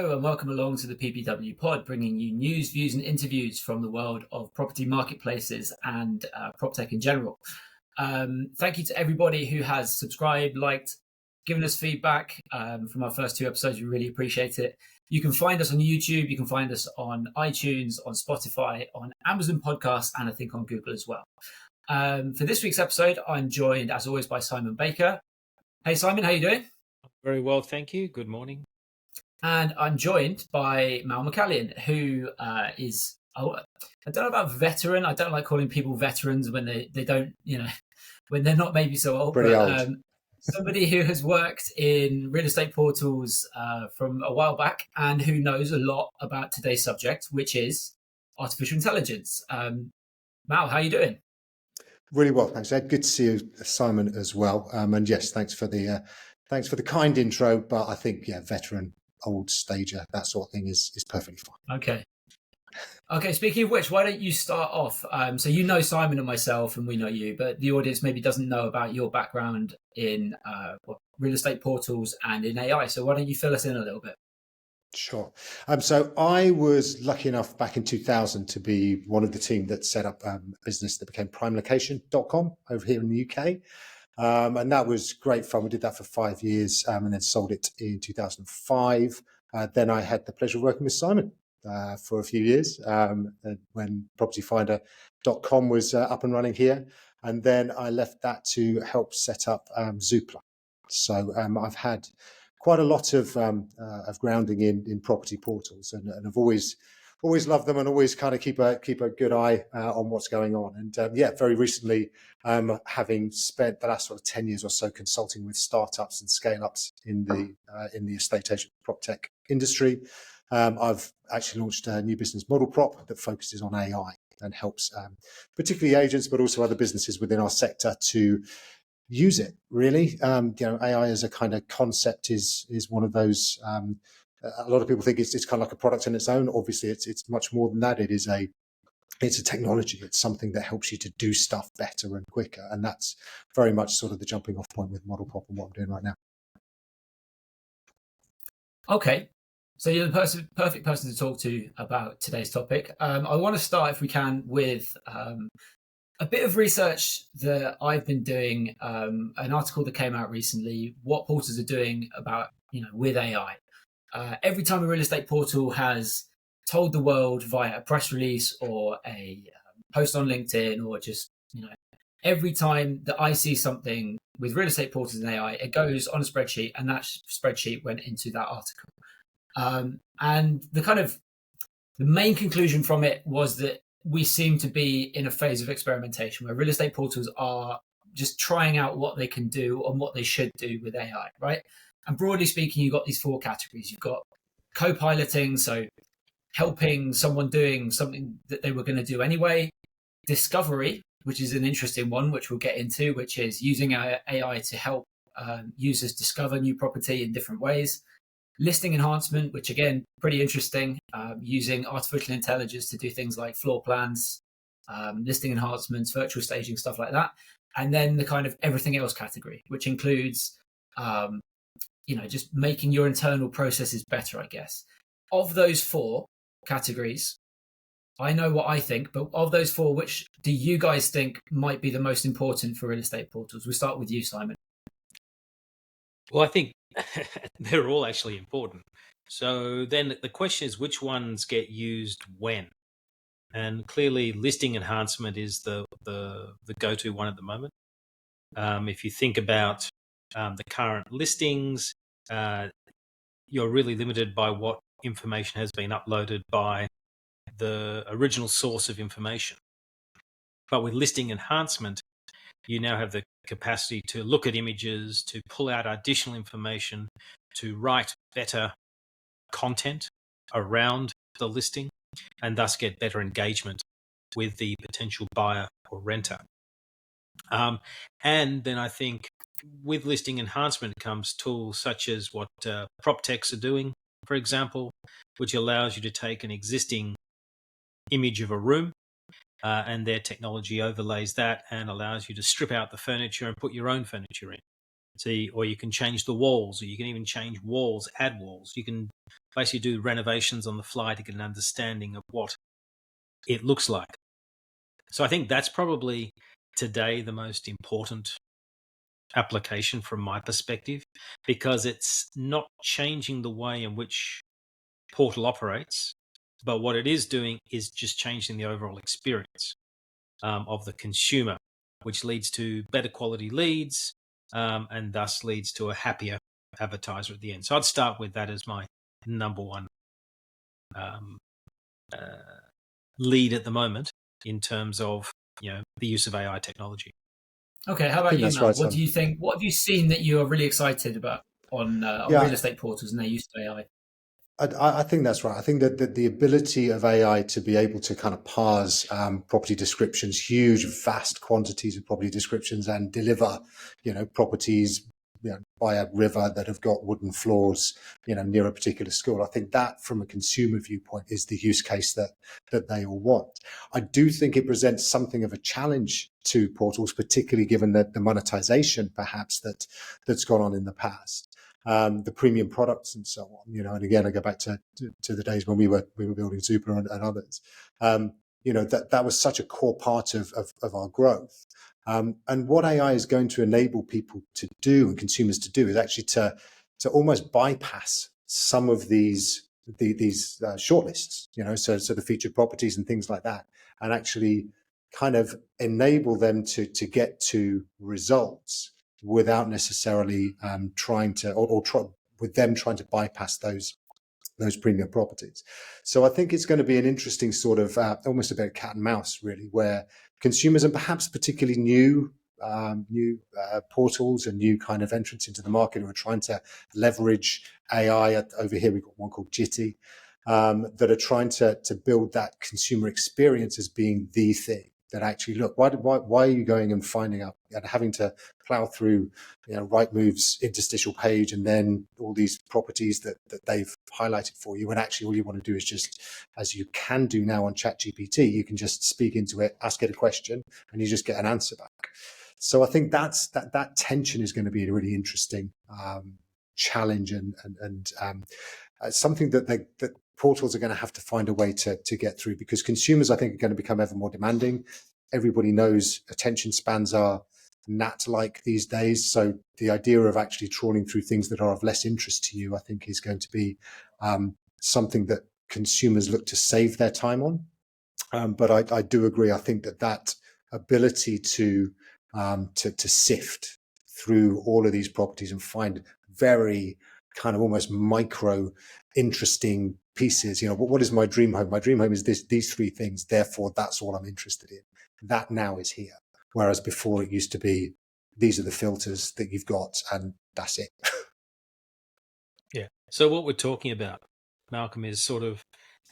Hello and welcome along to the PPW pod, bringing you news, views and interviews from the world of property marketplaces and prop tech in general. Thank you to everybody who has subscribed, liked, given us feedback from our first two episodes. We really appreciate it. You can find us on YouTube, you can find us on iTunes, on Spotify, on Amazon Podcasts, and I think on Google as well. For this week's episode, I'm joined as always by Simon Baker. Hey Simon, how you doing? Very well, thank you. Good morning. And I'm joined by Mal McCallion, who is, I don't know about veteran. I don't like calling people veterans when they don't, when they're not maybe so old. Pretty old. Somebody who has worked in real estate portals from a while back and who knows a lot about today's subject, which is artificial intelligence. Mal, how are you doing? Really well, thanks, Ed. Good to see you, Simon, as well. And yes, thanks for the kind intro. But I think, veteran, old stager, that sort of thing is perfectly fine. Okay. Speaking of which, why don't you start off? So you know Simon and myself, and we know you, but the audience maybe doesn't know about your background in real estate portals and in AI. So why don't you fill us in a little bit? Sure. So I was lucky enough back in 2000 to be one of the team that set up a business that became primelocation.com over here in the UK. And that was great fun. We did that for 5 years and then sold it in 2005. Then I had the pleasure of working with Simon for a few years when propertyfinder.com was up and running here. And then I left that to help set up Zoopla. So I've had quite a lot of grounding in property portals, and I've always loved them and always kind of keep a good eye on what's going on. And very recently, having spent the last sort of 10 years or so consulting with startups and scale ups in the estate agent prop tech industry, I've actually launched a new business, ModelProp, that focuses on AI and helps particularly agents, but also other businesses within our sector to use it. Really, AI as a kind of concept is one of those. A lot of people think it's kind of like a product in its own. Obviously, it's much more than that. It's a technology. It's something that helps you to do stuff better and quicker, and that's very much sort of the jumping off point with ModelProp and what I'm doing right now. Okay, so you're the perfect person to talk to about today's topic. I want to start, if we can, with a bit of research that I've been doing, an article that came out recently, what portals are doing about, with AI. Every time a real estate portal has told the world via a press release or a post on LinkedIn, or just, every time that I see something with real estate portals and AI, it goes on a spreadsheet, and that spreadsheet went into that article. And the main conclusion from it was that we seem to be in a phase of experimentation where real estate portals are just trying out what they can do and what they should do with AI, right? And broadly speaking, you've got these four categories. You've got co-piloting, so helping someone doing something that they were going to do anyway. Discovery, which is an interesting one, which we'll get into, which is using AI to help users discover new property in different ways. Listing enhancement, which again, pretty interesting, using artificial intelligence to do things like floor plans, listing enhancements, virtual staging, stuff like that. And then the kind of everything else category, which includes, just making your internal processes better, I guess. Of those four categories, I know what I think, but of those four, which do you guys think might be the most important for real estate portals? We'll start with you, Simon. Well, I think they're all actually important. So then the question is, which ones get used when? And clearly, listing enhancement is the go-to one at the moment. If you think about the current listings, you're really limited by what information has been uploaded by the original source of information. But with listing enhancement, you now have the capacity to look at images, to pull out additional information, to write better content around the listing, and thus get better engagement with the potential buyer or renter. And then I think with listing enhancement comes tools such as what prop techs are doing, for example, which allows you to take an existing image of a room and their technology overlays that and allows you to strip out the furniture and put your own furniture in. See, or you can change the walls, or you can even change walls, add walls. You can basically do renovations on the fly to get an understanding of what it looks like. So I think that's probably today the most important application from my perspective, because it's not changing the way in which Portal operates, but what it is doing is just changing the overall experience of the consumer, which leads to better quality leads, and thus leads to a happier advertiser at the end. So I'd start with that as my number one um, lead at the moment in terms of the use of AI technology. Okay, how about you, that's Mal? right, What do you think? What have you seen that you are really excited about on Yeah, real estate portals and their use of AI? I think that's right. I think that the ability of AI to be able to kind of parse property descriptions, huge, vast quantities of property descriptions, and deliver, properties, by a river that have got wooden floors, near a particular school. I think that, from a consumer viewpoint, is the use case that they all want. I do think it presents something of a challenge to portals, particularly given that the monetization, perhaps, that's gone on in the past. The premium products and so on, and again, I go back to the days when we were building Super and others. That was such a core part of our growth. And what AI is going to enable people to do and consumers to do is actually to almost bypass some of these shortlists, so the featured properties and things like that, and actually kind of enable them to get to results without necessarily trying to bypass those premium properties. So I think it's going to be an interesting sort of almost a bit of cat and mouse, really, where consumers, and perhaps particularly new portals and new kind of entrants into the market, who are trying to leverage AI. Over here we've got one called Jitty, that are trying to build that consumer experience as being the thing. That actually, look, why are you going and finding out and having to plow through, Rightmove's interstitial page and then all these properties that they've highlighted for you, when actually all you want to do is just, as you can do now on ChatGPT, you can just speak into it, ask it a question, and you just get an answer back. So I think that tension is going to be a really interesting challenge and something that portals are going to have to find a way to get through, because consumers, I think, are going to become ever more demanding. Everybody knows attention spans are gnat-like these days. So the idea of actually trawling through things that are of less interest to you, I think, is going to be something that consumers look to save their time on. But I do agree. I think that ability to sift through all of these properties and find very kind of almost micro interesting pieces. What is my dream home? My dream home is these three things. Therefore, that's all I'm interested in. That now is here. Whereas before it used to be, these are the filters that you've got, and that's it. Yeah. So what we're talking about, Malcolm, is sort of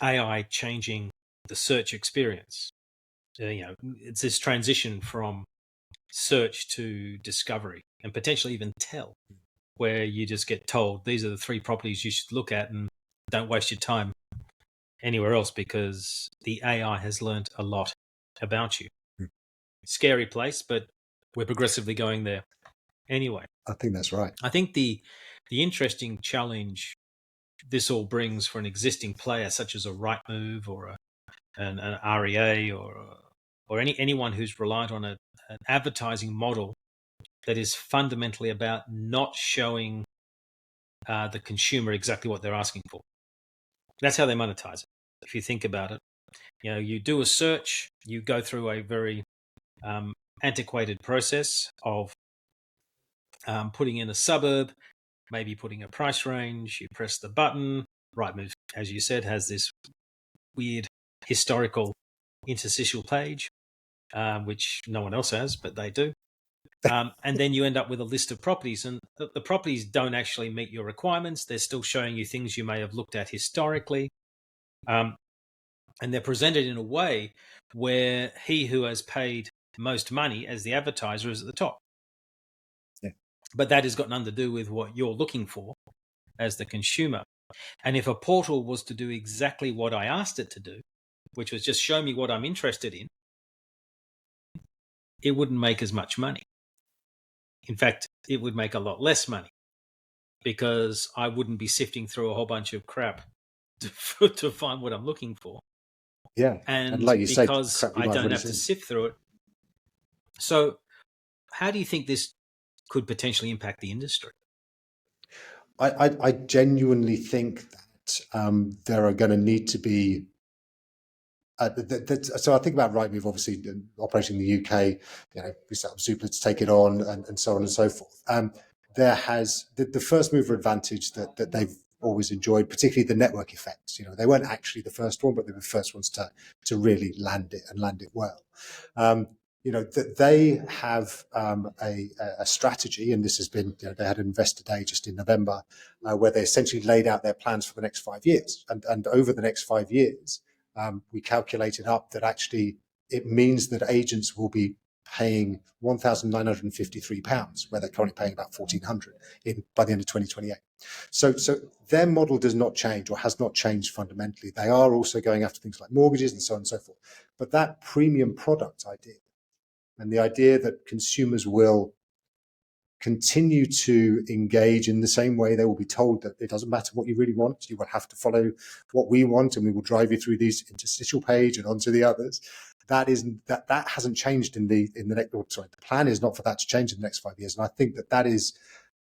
AI changing the search experience. It's this transition from search to discovery, and potentially even tell, where you just get told these are the three properties you should look at, and don't waste your time anywhere else, because the AI has learned a lot about you. Scary place, but we're progressively going there anyway. I think that's right. I think the interesting challenge this all brings for an existing player, such as a Rightmove or an REA or anyone who's reliant on an advertising model that is fundamentally about not showing the consumer exactly what they're asking for. That's how they monetize it. If you think about it, you do a search, you go through a very antiquated process of putting in a suburb, maybe putting a price range, you press the button. Rightmove, as you said, has this weird historical interstitial page, which no one else has, but they do. And then you end up with a list of properties, and the properties don't actually meet your requirements. They're still showing you things you may have looked at historically. And they're presented in a way where he who has paid most money as the advertiser is at the top. Yeah. But that has got nothing to do with what you're looking for as the consumer. And if a portal was to do exactly what I asked it to do, which was just show me what I'm interested in, it wouldn't make as much money. In fact, it would make a lot less money because I wouldn't be sifting through a whole bunch of crap to find what I'm looking for. Yeah. And like you say, because crap you I might have don't already have to seen. sift through it. So how do you think this could potentially impact the industry? I genuinely think that there are going to need to be. So I think about Rightmove, obviously operating in the UK. We set up Zoopla to take it on, and so on and so forth. There has the first mover advantage that they've always enjoyed, particularly the network effects. They weren't actually the first one, but they were the first ones to really land it and land it well. That they have a strategy, and this has been, they had an investor day just in November, where they essentially laid out their plans for the next 5 years, and over the next 5 years. We calculated up that actually it means that agents will be paying £1,953, where they're currently paying about £1,400 by the end of 2028. So their model does not change, or has not changed fundamentally. They are also going after things like mortgages and so on and so forth. But that premium product idea, and the idea that consumers will continue to engage in the same way, they will be told that it doesn't matter what you really want, you will have to follow what we want, and we will drive you through these interstitial page and onto the others. That hasn't changed in the next. Sorry, the plan is not for that to change in the next 5 years, and I think that is.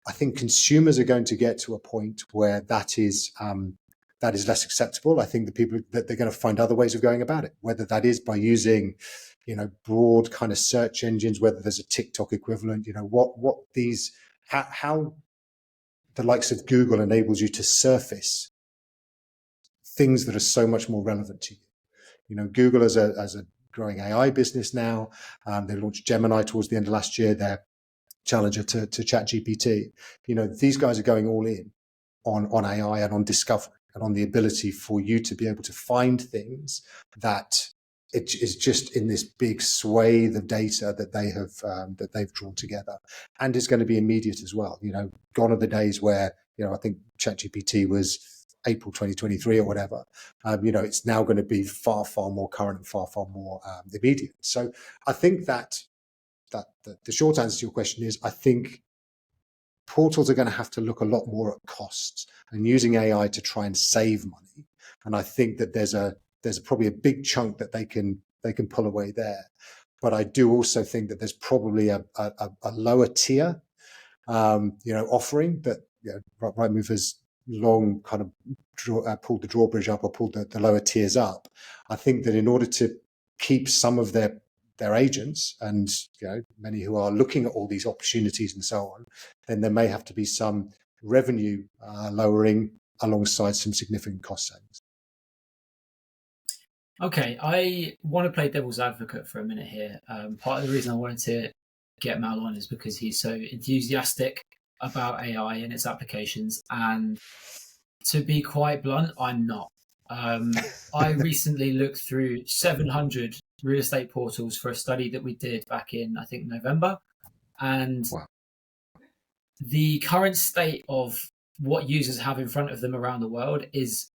I think consumers are going to get to a point where that is less acceptable. I think that they're going to find other ways of going about it, whether that is by using broad kind of search engines, whether there's a TikTok equivalent, how the likes of Google enables you to surface things that are so much more relevant to you. Google as a growing AI business now, they launched Gemini towards the end of last year, their challenger to ChatGPT. These guys are going all in on AI and on discovery and on the ability for you to be able to find things that it is just in this big swathe of data that they've drawn together, and is going to be immediate as well. Gone are the days where I think ChatGPT was April 2023 or whatever. It's now going to be far more current and far more immediate. So I think that the short answer to your question is, I think portals are going to have to look a lot more at costs and using AI to try and save money. And I think that there's probably a big chunk that they can pull away there. But I do also think that there's probably a lower tier, offering that Rightmove has long kind of pulled the drawbridge up, or pulled the lower tiers up. I think that in order to keep some of their agents, and many who are looking at all these opportunities and so on, then there may have to be some revenue lowering alongside some significant cost savings. Okay, I want to play devil's advocate for a minute here. Part of the reason I wanted to get Mal on is because he's so enthusiastic about AI and its applications, and to be quite blunt, I'm not. I recently looked through 700 real estate portals for a study that we did back in, I think, November. And wow. The current state of what users have in front of them around the world is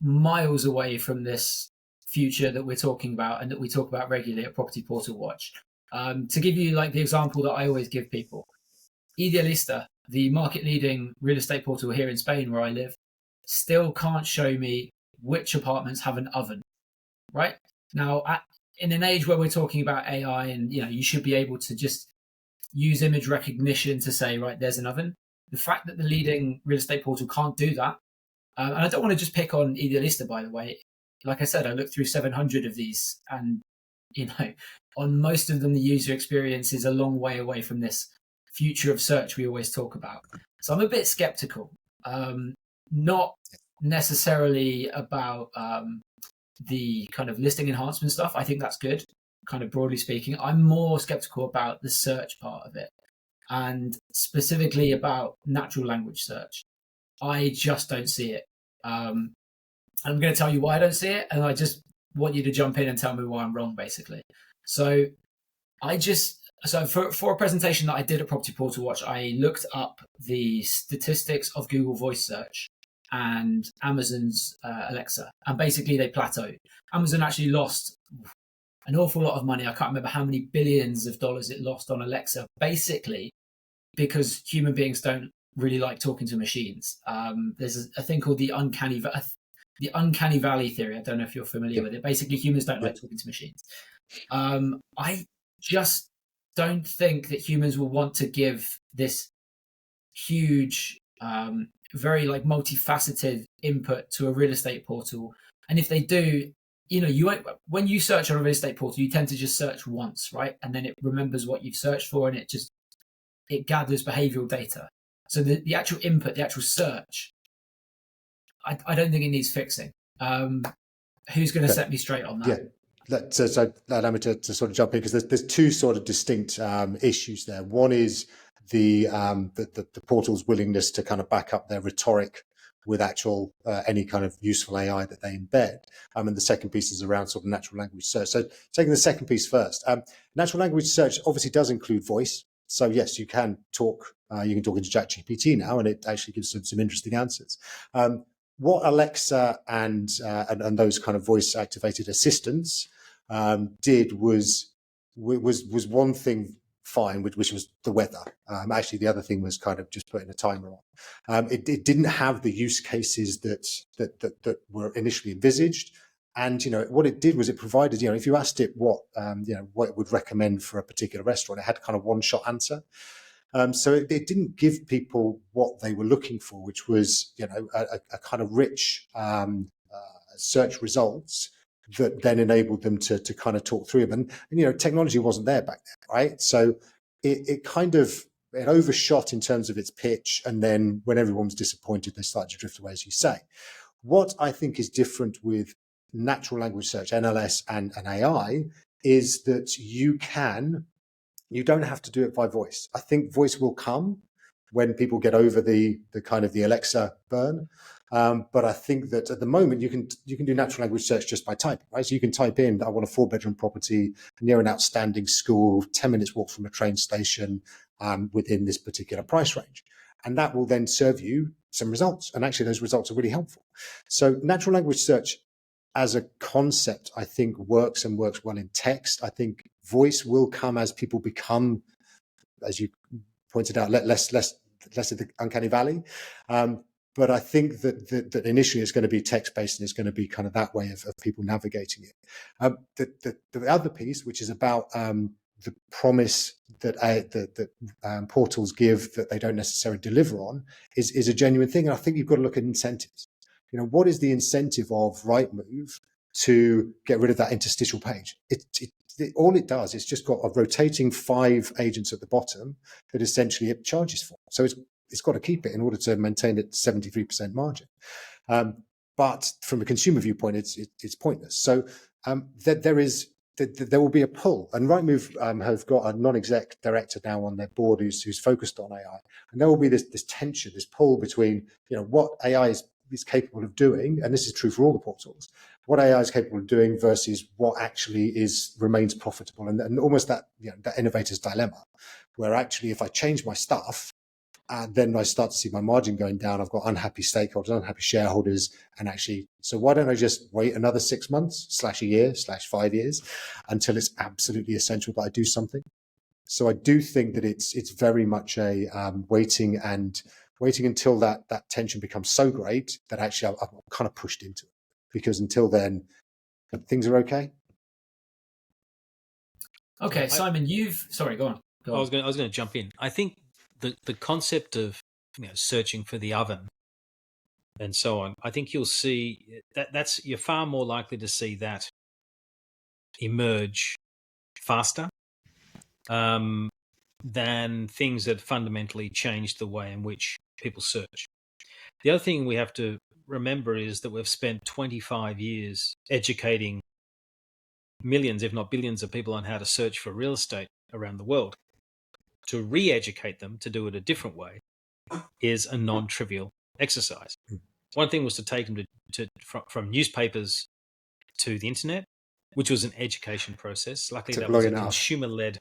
miles away from this future that we're talking about and that we talk about regularly at Property Portal Watch. To give you like the example that I always give people, Idealista, the market leading real estate portal here in Spain where I live, still can't show me which apartments have an oven, right? Now, in an age where we're talking about AI and you should be able to just use image recognition to say, right, there's an oven. The fact that the leading real estate portal can't do that, and I don't want to just pick on Idealista, by the way. Like I said, I looked through 700 of these, and on most of them, the user experience is a long way away from this future of search we always talk about. So I'm a bit skeptical. Not necessarily about the kind of listing enhancement stuff. I think that's good, kind of broadly speaking. I'm more skeptical about the search part of it, and specifically about natural language search. I just don't see it. I'm going to tell you why I don't see it, and I just want you to jump in and tell me why I'm wrong, basically. So for a presentation that I did at Property Portal Watch, I looked up the statistics of Google Voice Search and Amazon's Alexa, and basically they plateaued. Amazon actually lost an awful lot of money. I can't remember how many billions of dollars it lost on Alexa, basically because human beings don't really like talking to machines. There's a thing called the uncanny valley theory. I don't know if you're familiar with it. Basically, humans don't like talking to machines. I just don't think that humans will want to give this huge, very like multifaceted input to a real estate portal. And if they do, you won't, when you search on a real estate portal, you tend to just search once, right? And then it remembers what you've searched for, and it gathers behavioral data. So the actual input, the actual search, I don't think it needs fixing. Who's going to set me straight on that? Yeah. So allow me to sort of jump in, because there's two sort of distinct issues there. One is the portal's willingness to kind of back up their rhetoric with actual any kind of useful AI that they embed. And the second piece is around sort of natural language search. So taking the second piece first, natural language search obviously does include voice. So yes, you can talk into ChatGPT now, and it actually gives some interesting answers. What Alexa and those kind of voice activated assistants did was one thing fine, which was the weather. Actually, the other thing was kind of just putting a timer on. It didn't have the use cases that were initially envisaged. And what it did was it provided, if you asked it what it would recommend for a particular restaurant, it had kind of one-shot answer. So it didn't give people what they were looking for, which was a kind of rich search results that then enabled them to kind of talk through them. And technology wasn't there back then, right? So it kind of overshot in terms of its pitch, and then when everyone was disappointed, they started to drift away, as you say. What I think is different with natural language search, NLS and AI, is that you don't have to do it by voice. I think voice will come when people get over the kind of the Alexa burn. But I think that at the moment you can do natural language search just by typing, right? So you can type in, I want a 4-bedroom property near an outstanding school, 10 minutes walk from a train station, within this particular price range. And that will then serve you some results. And actually those results are really helpful. So natural language search as a concept, I think works well in text. I think voice will come as people become, as you pointed out, less of the uncanny valley. But I think that initially it's going to be text-based, and it's going to be kind of that way of people navigating it. The other piece, which is about the promise that portals give that they don't necessarily deliver on, is a genuine thing. And I think you've got to look at incentives. What is the incentive of Rightmove to get rid of that interstitial page? All it does is just got a rotating 5 agents at the bottom that essentially it charges for. So it's got to keep it in order to maintain its 73% margin. But from a consumer viewpoint, it's pointless. So there will be a pull, and Rightmove have got a non-exec director now on their board who's focused on AI, and there will be this tension, this pull between what AI is capable of doing, and this is true for all the portals, what AI is capable of doing versus what actually remains profitable, and almost that that innovator's dilemma, where actually if I change my stuff, then I start to see my margin going down. I've got unhappy stakeholders, unhappy shareholders, and actually, so why don't I just wait another 6 months / a year / 5 years until it's absolutely essential that I do something? So I do think that it's very much a waiting until that tension becomes so great that actually I'm kind of pushed into it, because until then things are okay. Okay, Simon, sorry, go on. I was going to jump in. I think the concept of searching for the oven and so on, I think you'll see that's you're far more likely to see that emerge faster than things that fundamentally change the way in which people search. The other thing we have to remember is that we've spent 25 years educating millions, if not billions, of people on how to search for real estate around the world. To re-educate them to do it a different way is a non-trivial exercise. One thing was to take them from newspapers to the internet, which was an education process. Luckily, that was a consumer-led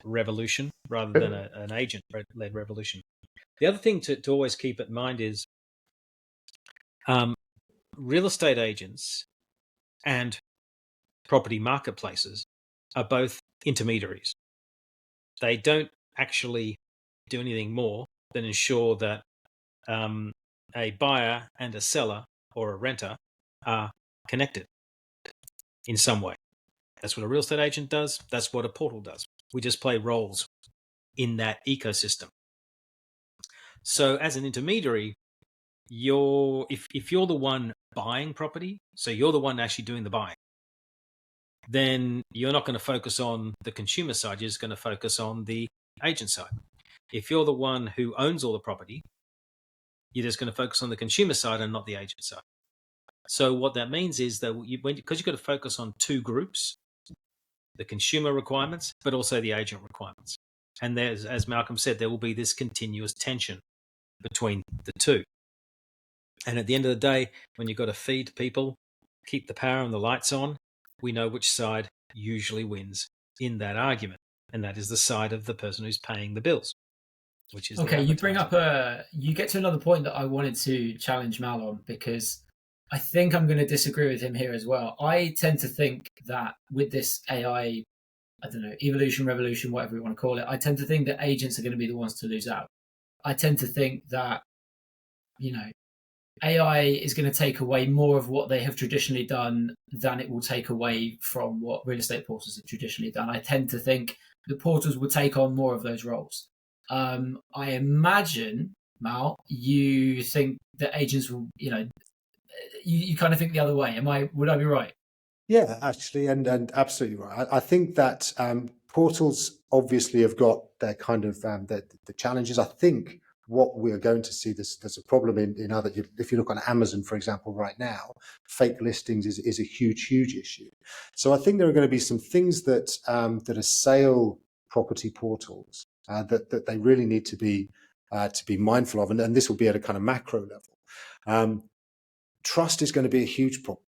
revolution rather than an agent-led revolution. The other thing to always keep in mind is real estate agents and property marketplaces are both intermediaries. They don't actually do anything more than ensure that a buyer and a seller or a renter are connected in some way. That's what a real estate agent does. That's what a portal does. We just play roles in that ecosystem. So as an intermediary, if you're the one buying property, so you're the one actually doing the buying, then you're not going to focus on the consumer side. You're just going to focus on the agent side. If you're the one who owns all the property, you're just going to focus on the consumer side and not the agent side. So what that means is that because you've got to focus on two groups, the consumer requirements, but also the agent requirements. And there's, as Malcolm said, there will be this continuous tension between the two. And at the end of the day, when you've got to feed people, keep the power and the lights on, we know which side usually wins in that argument. And that is the side of the person who's paying the bills, which is okay. You bring up you get to another point that I wanted to challenge Mal on, because I think I'm going to disagree with him here as well. I tend to think that with this AI, I don't know, evolution, revolution, whatever you want to call it, I tend to think that agents are going to be the ones to lose out. I tend to think that, AI is going to take away more of what they have traditionally done than it will take away from what real estate portals have traditionally done. I tend to think the portals will take on more of those roles. I imagine, Mal, you think that agents will, you kind of think the other way. Would I be right? Yeah, actually, and absolutely right. I think that portals obviously have got their kind of the challenges. I think what we're going to see, there's a problem in other. If you look on Amazon, for example, right now, fake listings is a huge issue. So I think there are going to be some things that are sale property portals that they really need to be mindful of, and this will be at a kind of macro level. Trust is going to be a huge problem.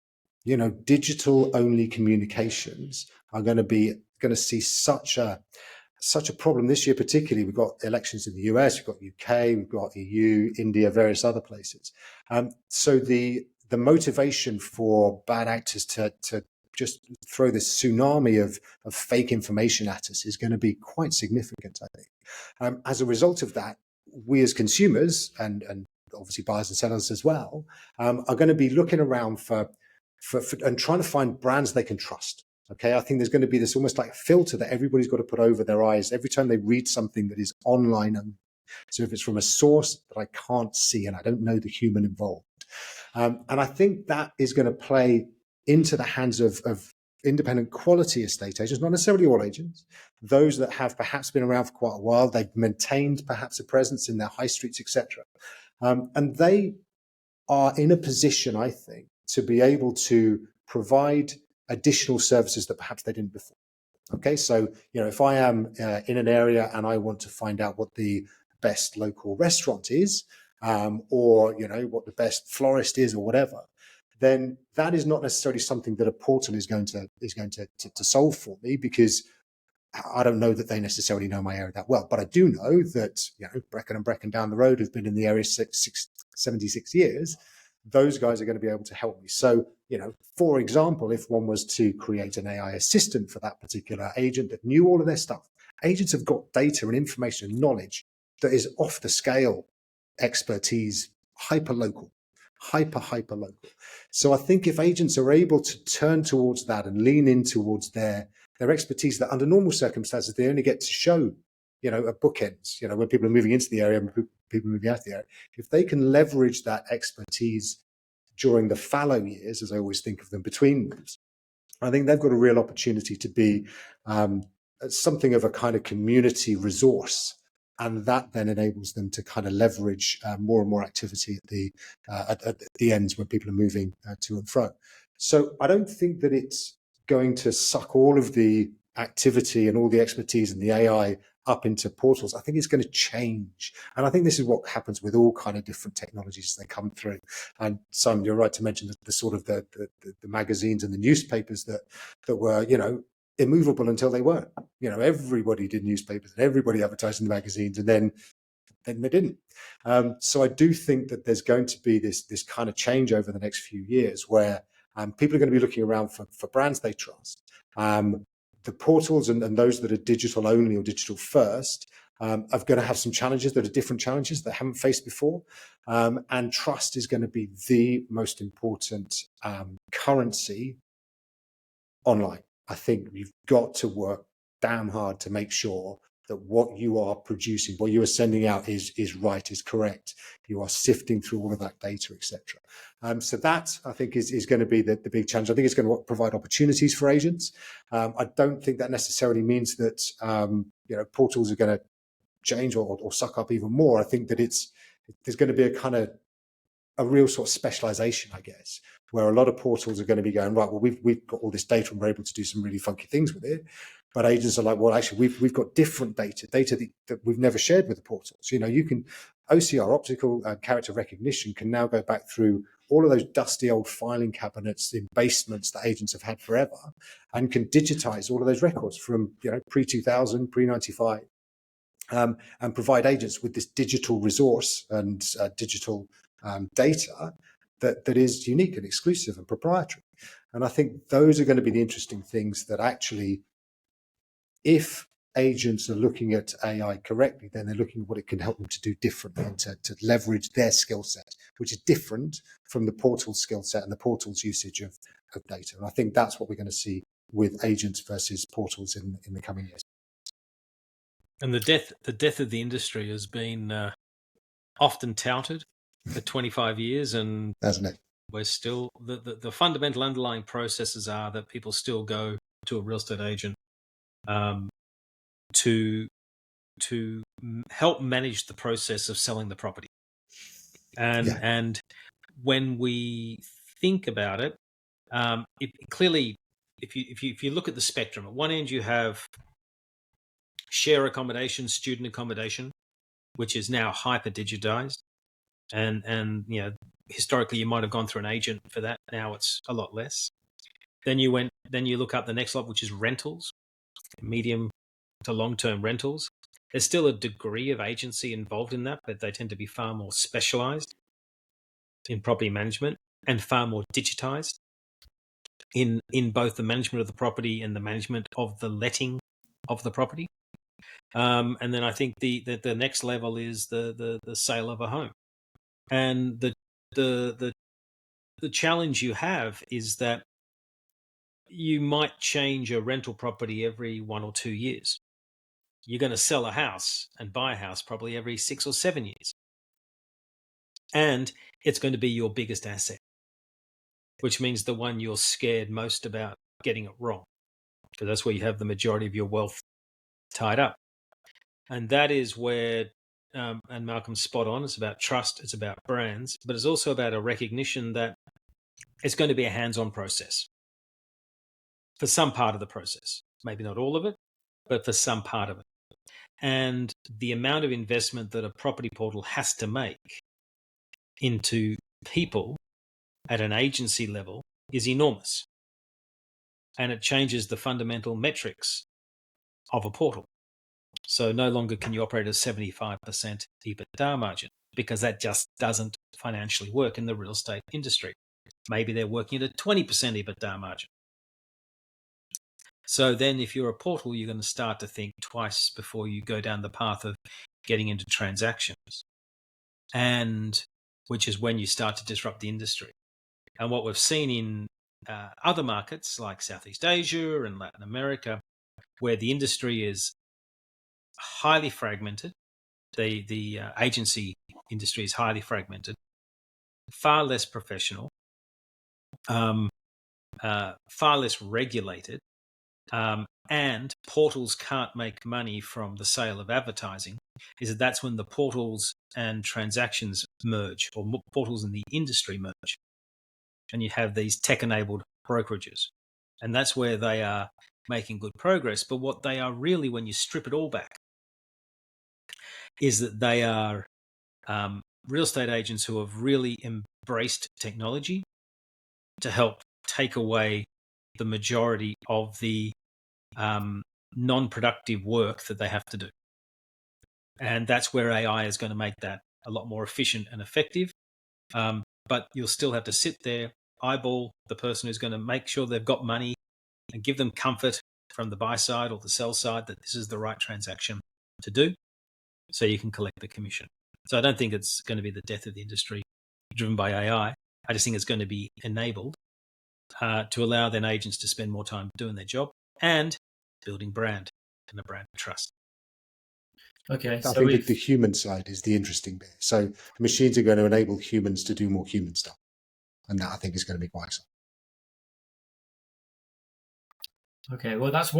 Digital only communications are going to see such a problem this year. Particularly, we've got elections in the US, we've got UK, we've got EU, India, various other places. So the motivation for bad actors to just throw this tsunami of fake information at us is going to be quite significant, I think. As a result of that, we as consumers and obviously buyers and sellers as well are going to be looking around for and trying to find brands they can trust. Okay, I think there's going to be this almost like filter that everybody's got to put over their eyes every time they read something that is online. And so if it's from a source that I can't see and I don't know the human involved, and I think that is going to play into the hands of independent quality estate agents, not necessarily all agents, those that have perhaps been around for quite a while, they've maintained perhaps a presence in their high streets, etc. And they are in a position, I think, to be able to provide additional services that perhaps they didn't before. Okay, so if I am in an area and I want to find out what the best local restaurant is, or what the best florist is, or whatever, then that is not necessarily something that a portal is going to solve for me, because I don't know that they necessarily know my area that well. But I do know that Brecon and Brecon down the road have been in the area 76 years. Those guys are going to be able to help me. So, for example, if one was to create an AI assistant for that particular agent that knew all of their stuff, agents have got data and information and knowledge that is off the scale expertise, hyper local. So I think if agents are able to turn towards that and lean in towards their expertise that under normal circumstances they only get to show, at bookends, when people are moving into the area and people moving out of the area, if they can leverage that expertise during the fallow years, as I always think of them, between moves, I think they've got a real opportunity to be something of a kind of community resource. And that then enables them to kind of leverage more and more activity at the ends where people are moving to and fro. So I don't think that it's going to suck all of the activity and all the expertise and the AI up into portals. I think it's going to change. And I think this is what happens with all kind of different technologies as they come through. And Simon, you're right to mention the sort of the magazines and the newspapers that were, immovable until they weren't. Everybody did newspapers and everybody advertised in the magazines, and then they didn't. So I do think that there's going to be this kind of change over the next few years where people are going to be looking around for brands they trust. The portals and those that are digital only or digital first are going to have some challenges that are different challenges that haven't faced before. And trust is going to be the most important currency online. I think you've got to work damn hard to make sure that what you are producing, what you are sending out is right, is correct. You are sifting through all of that data, etc. So that, I think, is going to be the big challenge. I think it's going to provide opportunities for agents. I don't think that necessarily means that portals are going to change or suck up even more. I think that there's going to be a real sort of specialization, I guess, where a lot of portals are going to be going, right, well, we've got all this data and we're able to do some really funky things with it. But agents are like, well, actually, we've got different data that we've never shared with the portals. You can OCR, optical character recognition, can now go back through all of those dusty old filing cabinets in basements that agents have had forever, and can digitize all of those records from pre-2000, pre-95, and provide agents with this digital resource and digital data that is unique and exclusive and proprietary. And I think those are going to be the interesting things that actually, if agents are looking at AI correctly, then they're looking at what it can help them to do differently and to leverage their skill set, which is different from the portal skill set and the portal's usage of data. And I think that's what we're going to see with agents versus portals in the coming years. And the death of the industry has been often touted for 25 years, and hasn't it? We're still the fundamental underlying processes are that people still go to a real estate agent to help manage the process of selling the property. And when we think about it, clearly, if you look at the spectrum, at one end you have share accommodation, student accommodation, which is now hyper digitized, and historically you might have gone through an agent for that. Now it's a lot less. Then you look up the next lot, which is rentals, medium to long-term rentals. There's still a degree of agency involved in that, but they tend to be far more specialized in property management and far more digitized in both the management of the property and the management of the letting of the property. And then I think the next level is the sale of a home. And the challenge you have is that you might change a rental property every 1 or 2 years. You're going to sell a house and buy a house probably every 6 or 7 years. And it's going to be your biggest asset, which means the one you're scared most about getting it wrong, because that's where you have the majority of your wealth tied up. And that is where, and Malcolm's spot on, it's about trust, it's about brands, but it's also about a recognition that it's going to be a hands-on process for some part of the process. Maybe not all of it, but for some part of it. And the amount of investment that a property portal has to make into people at an agency level is enormous. And it changes the fundamental metrics of a portal. So no longer can you operate at 75% EBITDA margin, because that just doesn't financially work in the real estate industry. Maybe they're working at a 20% EBITDA margin. So then if you're a portal, you're going to start to think twice before you go down the path of getting into transactions, and which is when you start to disrupt the industry. And what we've seen in other markets like Southeast Asia and Latin America, where the industry is highly fragmented, the agency industry is highly fragmented, far less professional, far less regulated, and portals can't make money from the sale of advertising, that's when the portals and transactions merge, or portals in the industry merge. And you have these tech-enabled brokerages. And that's where they are making good progress. But what they are really, when you strip it all back, is that they are real estate agents who have really embraced technology to help take away the majority of the non-productive work that they have to do. And that's where AI is going to make that a lot more efficient and effective. But you'll still have to sit there, eyeball the person who's going to make sure they've got money and give them comfort from the buy side or the sell side that this is the right transaction to do. so you can collect the commission. So I don't think it's going to be the death of the industry driven by AI. I just think it's going to be enabled to allow then agents to spend more time doing their job and building brand and a brand trust. Okay, I so think the human side is the interesting bit. So machines are going to enable humans to do more human stuff. And that I think is going to be quite exciting. Okay, well, that's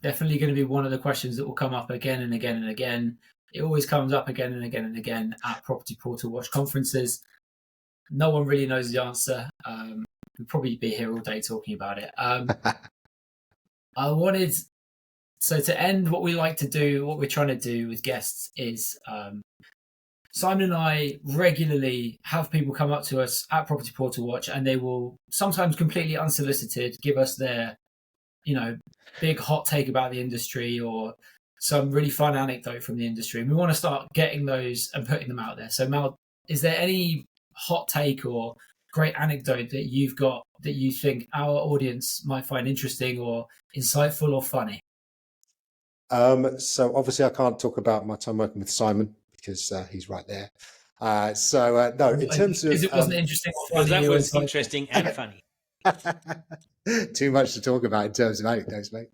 definitely going to be one of the questions that will come up again and again and again. It always comes up again and again and again at Property Portal Watch conferences. No one really knows the answer. We'll probably be here all day talking about it. So to end, what we like to do, what we're trying to do with guests is Simon and I regularly have people come up to us at Property Portal Watch, and they will sometimes completely unsolicited give us their, big hot take about the industry or some really fun anecdote from the industry. And we want to start getting those and putting them out there. So Mal, is there any hot take or great anecdote that you've got that you think our audience might find interesting or insightful or funny? So obviously I can't talk about my time working with Simon because he's right there. No, in terms of... Because it wasn't interesting or funny. Because that was interesting and funny. Too much to talk about in terms of anecdotes, mate.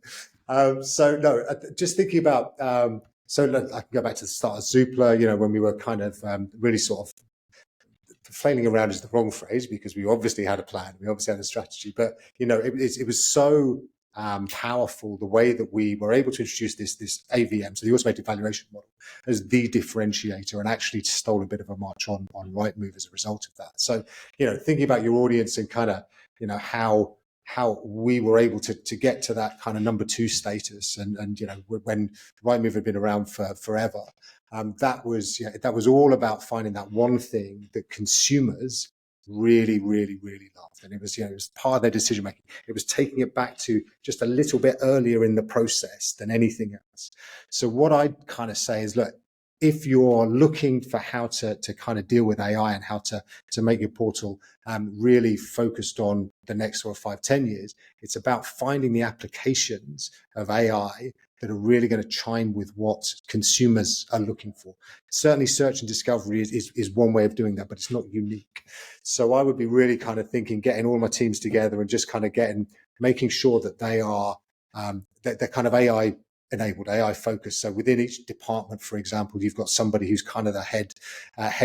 Just thinking about... I can go back to the start of Zoopla, when we were kind of really sort of flailing around is the wrong phrase because we obviously had a plan, we obviously had a strategy, but it was so powerful the way that we were able to introduce this AVM, so the automated valuation model, as the differentiator, and actually stole a bit of a march on Rightmove as a result of that. So thinking about your audience and kind of how we were able to get to that kind of number 2 status, and when Rightmove had been around for forever, that was all about finding that one thing that consumers really, really, really loved, and it was part of their decision making. It was taking it back to just a little bit earlier in the process than anything else. So what I'd kind of say is, look, if you're looking for how to kind of deal with AI and how to make your portal really focused on the next sort of 5-10 years, it's about finding the applications of AI that are really going to chime with what consumers are looking for. Certainly search and discovery is one way of doing that, but it's not unique. So I would be really kind of thinking, getting all my teams together and just kind of making sure that they are, they're kind of AI enabled, AI focused. So within each department, for example, you've got somebody who's kind of the head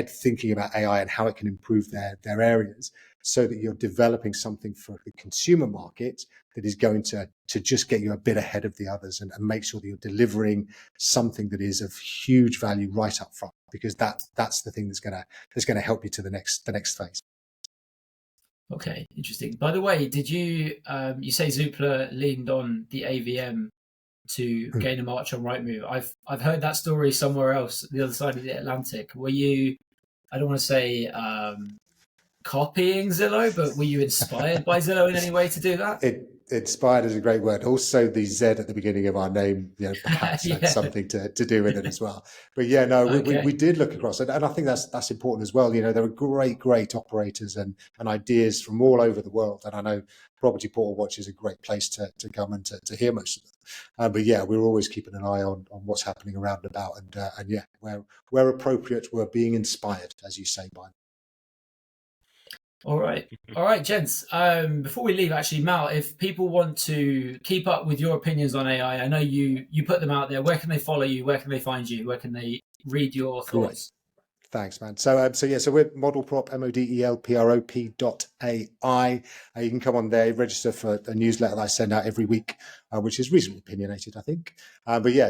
thinking about AI and how it can improve their areas, so that you're developing something for the consumer market that is going to just get you a bit ahead of the others, and make sure that you're delivering something that is of huge value right up front, because that's the thing that's going to help you to the next phase. Okay, interesting. By the way, did you say Zoopla leaned on the AVM to gain a march on Rightmove? I've heard that story somewhere else, the other side of the Atlantic. Were you, I don't want to say copying Zillow, but were you inspired by Zillow in any way to do that? Inspired is a great word. Also, the Z at the beginning of our name, perhaps had something to do with it as well. But we did look across it, and I think that's important as well. There are great operators and ideas from all over the world, and I know Property Portal Watch is a great place to come and to hear most of them. But we're always keeping an eye on what's happening around and about, and where appropriate, we're being inspired, as you say, by them. All right, gents. Before we leave, actually, Mal, if people want to keep up with your opinions on AI, I know you put them out there. Where can they follow you? Where can they find you? Where can they read your thoughts? Great. Thanks, man. So we're ModelProp, ModelProp.ai. You can come on there, register for a newsletter that I send out every week, which is reasonably opinionated, I think.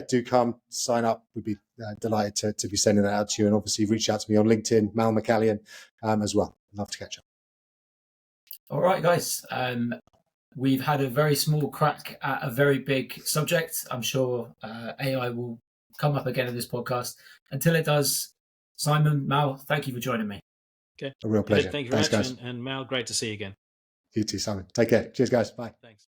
Do come, sign up. We'd be delighted to be sending that out to you. And obviously reach out to me on LinkedIn, Mal McCallion, as well. Love to catch up. All right, guys. We've had a very small crack at a very big subject. I'm sure AI will come up again in this podcast. Until it does, Simon, Mal, thank you for joining me. Okay. A real pleasure. Thank you very much, guys. And Mal, great to see you again. You too, Simon. Take care. Cheers, guys. Bye. Thanks.